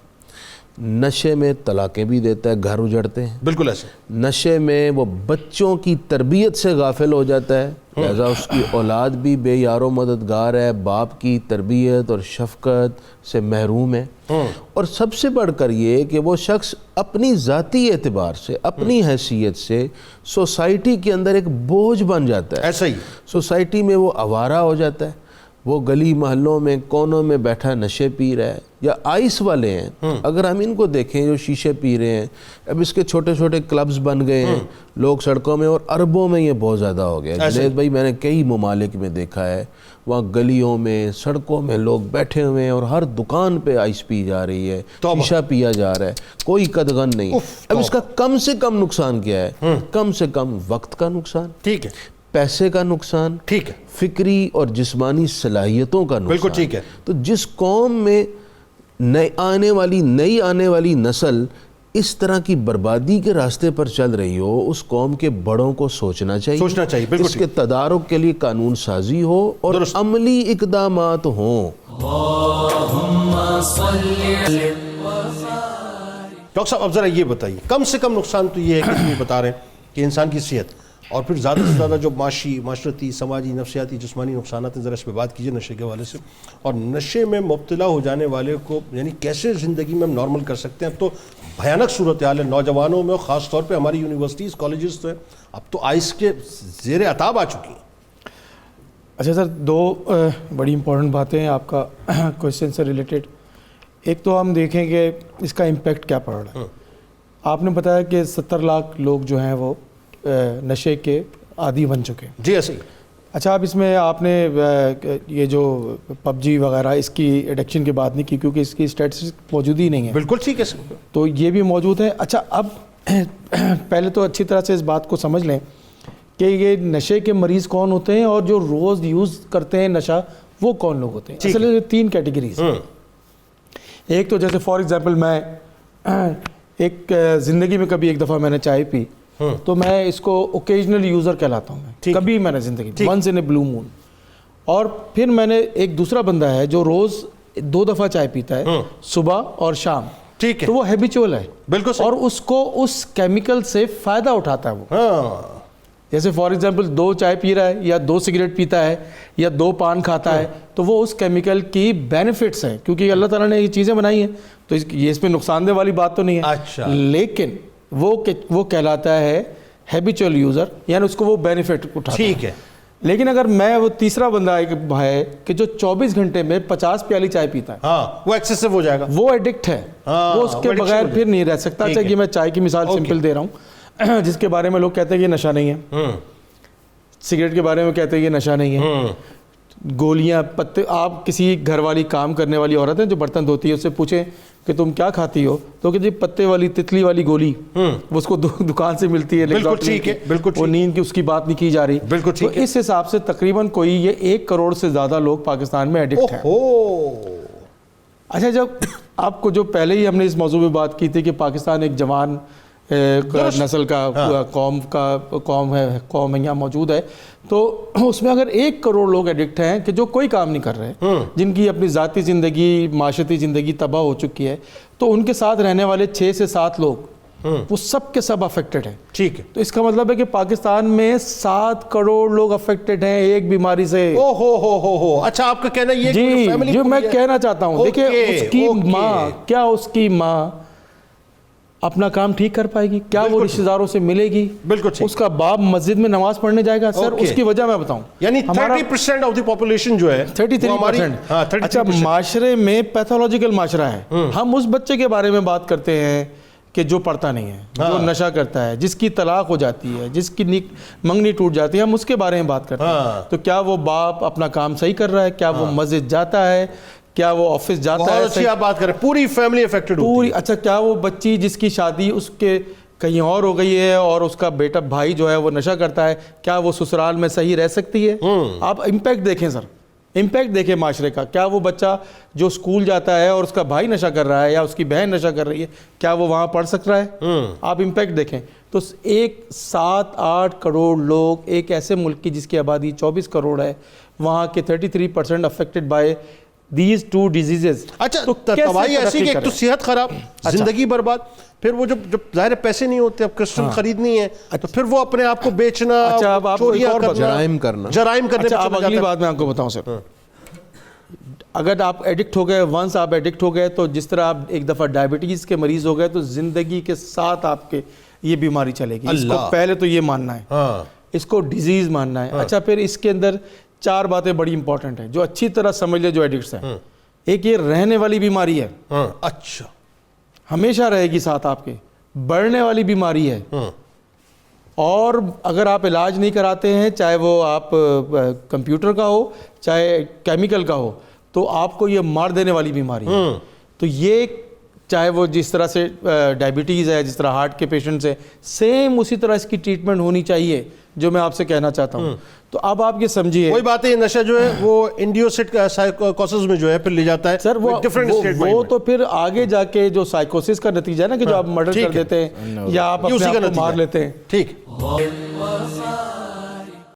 نشے میں طلاقیں بھی دیتا ہے، گھر اجڑتے ہیں، بالکل ایسے، نشے میں وہ بچوں کی تربیت سے غافل ہو جاتا ہے، لہذا اس کی اولاد بھی بے یار و مددگار ہے، باپ کی تربیت اور شفقت سے محروم ہے، اور سب سے بڑھ کر یہ کہ وہ شخص اپنی ذاتی اعتبار سے، اپنی حیثیت سے سوسائٹی کے اندر ایک بوجھ بن جاتا ہے، ایسا ہی، سوسائٹی میں وہ آوارہ ہو جاتا ہے، وہ گلی محلوں میں کونوں میں بیٹھا نشے پی رہا ہے، یا آئس والے ہیں، اگر ہم ان کو دیکھیں جو شیشے پی رہے ہیں، اب اس کے چھوٹے چھوٹے کلبز بن گئے ہیں لوگ سڑکوں میں، اور اربوں میں یہ بہت زیادہ ہو گیا ہے۔ جنید بھائی، میں نے کئی ممالک میں دیکھا ہے، وہاں گلیوں میں، سڑکوں میں لوگ بیٹھے ہوئے ہیں اور ہر دکان پہ آئس پی جا رہی ہے، شیشہ پیا جا رہا ہے، کوئی قدغن نہیں۔ اب اس کا کم سے کم نقصان کیا ہے؟ کم سے کم وقت کا نقصان، ٹھیک ہے، پیسے کا نقصان، ٹھیک ہے، فکری اور جسمانی صلاحیتوں کا نقصان۔ بالکل ٹھیک ہے۔ تو جس قوم میں نئی آنے والی نسل اس طرح کی بربادی کے راستے پر چل رہی ہو، اس قوم کے بڑوں کو سوچنا چاہیے، بالکل اس کے تدارک کے لیے قانون سازی ہو اور عملی اقدامات ہوں۔ ڈاکٹر صاحب اب ذرا یہ بتائیے، کم سے کم نقصان تو یہ ہے کہ تم بتا رہے ہیں کہ انسان کی صحت، اور پھر زیادہ سے زیادہ جو معاشرتی، سماجی، نفسیاتی، جسمانی نقصانات ہیں، ذرا اس پہ بات کیجئے نشے کے حوالے سے، اور نشے میں مبتلا ہو جانے والے کو یعنی کیسے زندگی میں ہم نارمل کر سکتے ہیں؟ اب تو بھیانک صورتحال ہے نوجوانوں میں، خاص طور پہ ہماری یونیورسٹیز، کالجز تو ہیں، اب تو آئس کے زیر عتاب آ چکی ہیں۔ اچھا سر، دو بڑی امپورٹنٹ باتیں ہیں آپ کا کویشچن سے ریلیٹڈ۔ ایک تو ہم دیکھیں کہ اس کا امپیکٹ کیا پڑ رہا ہے۔ آپ نے بتایا کہ 70 لاکھ لوگ جو ہیں وہ نشے کے عادی بن چکے ہیں۔ جی ایسے ہی۔ اچھا، اب اس میں آپ نے یہ جو پب جی وغیرہ اس کی ایڈکشن کی بات نہیں کی کیونکہ اس کی اسٹیٹسٹک موجود ہی نہیں ہے، بالکل ٹھیک ہے سر، تو یہ بھی موجود ہے۔ اچھا، اب پہلے تو اچھی طرح سے اس بات کو سمجھ لیں کہ یہ نشے کے مریض کون ہوتے ہیں اور جو روز یوز کرتے ہیں نشہ وہ کون لوگ ہوتے ہیں۔ اصل میں 3 کیٹیگریز۔ ایک تو جیسے فار ایگزامپل میں ایک زندگی میں کبھی ایک دفعہ میں نے چائے پی تو میں اس کو اوکیجنل یوزر کہلاتا ہوں، میں کبھی میں نے زندگی میں ونس ان اے بلو مون۔ اور پھر میں نے ایک دوسرا بندہ ہے جو روز 2 دفعہ چائے پیتا ہے، صبح اور شام، ٹھیک ہے، تو وہ ہیبیچول ہے، بالکل، اور اس کو اس کیمیکل سے فائدہ اٹھاتا ہے وہ۔ جیسے فار ایگزامپل 2 چائے پی رہا ہے یا 2 سگریٹ پیتا ہے یا 2 پان کھاتا ہے، تو وہ اس کیمیکل کی بینیفٹس ہیں، کیونکہ اللہ تعالیٰ نے یہ چیزیں بنائی ہیں تو یہ اس میں نقصان دہ والی بات تو نہیں ہے۔ اچھا، لیکن وہ کہلاتا ہے ہیبیچول یوزر، یعنی اس کو وہ بینیفٹ اٹھاتا ہے۔ ٹھیک ہے۔ لیکن اگر میں وہ تیسرا بندہ ایک ہے کہ جو 24 گھنٹے میں 50 پیالی چائے پیتا ہے, ہاں وہ ایکسیسو ہو جائے گا, وہ ایڈکٹ ہے, وہ اس کے بغیر پھر نہیں رہ سکتا. اچھا کہ میں چائے کی مثال سمپل دے رہا ہوں, جس کے بارے میں لوگ کہتے ہیں کہ نشہ نہیں ہے, سگریٹ کے بارے میں کہتے ہیں کہ نشہ نہیں ہے, گولیاں پتے. آپ کسی گھر والی کام کرنے والی عورت ہے جو برتن دھوتی ہے, اس سے پوچھیں کہ تم کیا کھاتی ہو, تو کہ جی پتے والی تتلی والی گولی, وہ اس کو دکان سے ملتی ہے, بالکل ٹھیک ہے, بالکل وہ نیند کی اس کی بات نہیں کی جا رہی. بالکل تو اس حساب سے تقریباً کوئی یہ 1 کروڑ سے زیادہ لوگ پاکستان میں ایڈکٹ ہیں. اچھا, جب آپ کو جو پہلے ہی ہم نے اس موضوع میں بات کی تھی کہ پاکستان ایک جوان نسل کا قوم ہے یہاں موجود ہے, تو اس میں اگر 1 کروڑ لوگ ایڈکٹ ہیں کہ جو کوئی کام نہیں کر رہے, جن کی اپنی ذاتی زندگی معاشرتی زندگی تباہ ہو چکی ہے, تو ان کے ساتھ رہنے والے 6 سے 7 لوگ وہ سب کے سب افیکٹڈ ہیں. ٹھیک ہے, تو اس کا مطلب ہے کہ پاکستان میں 7 کروڑ لوگ افیکٹڈ ہیں ایک بیماری سے. اچھا آپ کا کہنا یہ جی, جو میں کہنا چاہتا ہوں, دیکھیں اس کی ماں, کیا اس کی ماں اپنا کام ٹھیک کر پائے گی؟ کیا وہ رشتہ داروں سے ملے گی؟ بالکل. اس کا باپ مسجد میں نماز پڑھنے جائے گا؟ سر اس کی وجہ میں بتاؤں, یعنی 30% آف دی پاپولیشن جو ہے 33%. اچھا, معاشرے میں پیتھولوجیکل معاشرہ ہے. ہم اس بچے کے بارے میں بات کرتے ہیں کہ جو پڑھتا نہیں ہے, جو نشہ کرتا ہے, جس کی طلاق ہو جاتی ہے, جس کی منگنی ٹوٹ جاتی ہے, ہم اس کے بارے میں بات کرتے ہیں. تو کیا وہ باپ اپنا کام صحیح کر رہا ہے؟ کیا وہ مسجد جاتا ہے؟ کیا وہ آفس جاتا ہے؟ بہت اچھی آپ بات کریں, پوری فیملی افیکٹڈ ہوتی ہے. اچھا, کیا وہ بچی جس کی شادی اس کے کہیں اور ہو گئی ہے اور اس کا بیٹا بھائی جو ہے وہ نشہ کرتا ہے, کیا وہ سسرال میں صحیح رہ سکتی ہے؟ آپ امپیکٹ دیکھیں سر, امپیکٹ دیکھیں معاشرے کا. کیا وہ بچہ جو اسکول جاتا ہے اور اس کا بھائی نشہ کر رہا ہے یا اس کی بہن نشہ کر رہی ہے, کیا وہ وہاں پڑھ سک رہا ہے؟ آپ امپیکٹ دیکھیں. تو 7-8 کروڑ لوگ ایک ایسے ملک کی جس کی آبادی 24 کروڑ ہے, وہاں کے 33% افیکٹڈ بائی these 2 diseases. اچھا, تباہی ایسی کہ ایک تو صحت خراب, زندگی برباد, پھر وہ جب ظاہر پیسے نہیں ہوتے, اب کرسٹل خریدنی ہے, تو پھر وہ اپنے آپ کو بیچنا, چوریاں کرنا, جرائم کرنے. اچھا, اب اگلی بات میں آپ کو بتاؤں سر, اگر آپ ایڈکٹ ہو گئے, ونس آپ ایڈکٹ ہو گئے, تو جس طرح آپ ایک دفعہ ڈائبٹیز کے مریض ہو گئے, تو زندگی کے ساتھ آپ کے یہ بیماری چلے گی. اس کو پہلے تو یہ ماننا ہے, اس کو ڈیزیز ماننا ہے. اچھا, پھر اس کے اندر 4 باتیں بڑی امپورٹنٹ ہیں جو اچھی طرح سمجھ لے جو ایڈکٹس ہیں. ایک یہ رہنے والی بیماری ہے, اچھا ہمیشہ رہے گی ساتھ آپ کے. بڑھنے والی بیماری ہے, اور اگر آپ علاج نہیں کراتے ہیں, چاہے وہ آپ کمپیوٹر کا ہو چاہے کیمیکل کا ہو, تو آپ کو یہ مار دینے والی بیماری ہے. تو یہ چاہے وہ جس طرح سے ڈائبٹیز ہے, جس طرح ہارٹ کے پیشنٹس ہیں, سیم اسی طرح اس کی ٹریٹمنٹ ہونی چاہیے, جو میں آپ سے کہنا چاہتا ہوں. تو اب آپ یہ سمجھیے, کوئی بات ہے, نشہ جو ہے وہ انڈیوسٹ سائیکوسس میں جو ہے پھر لے جاتا ہے سر, وہ تو پھر آگے جا کے جو سائیکوسس کا نتیجہ ہے نا, کہ جو آپ مرڈر کر دیتے ہیں یا آپ اپنے آپ کو مار لیتے ہیں. ٹھیک.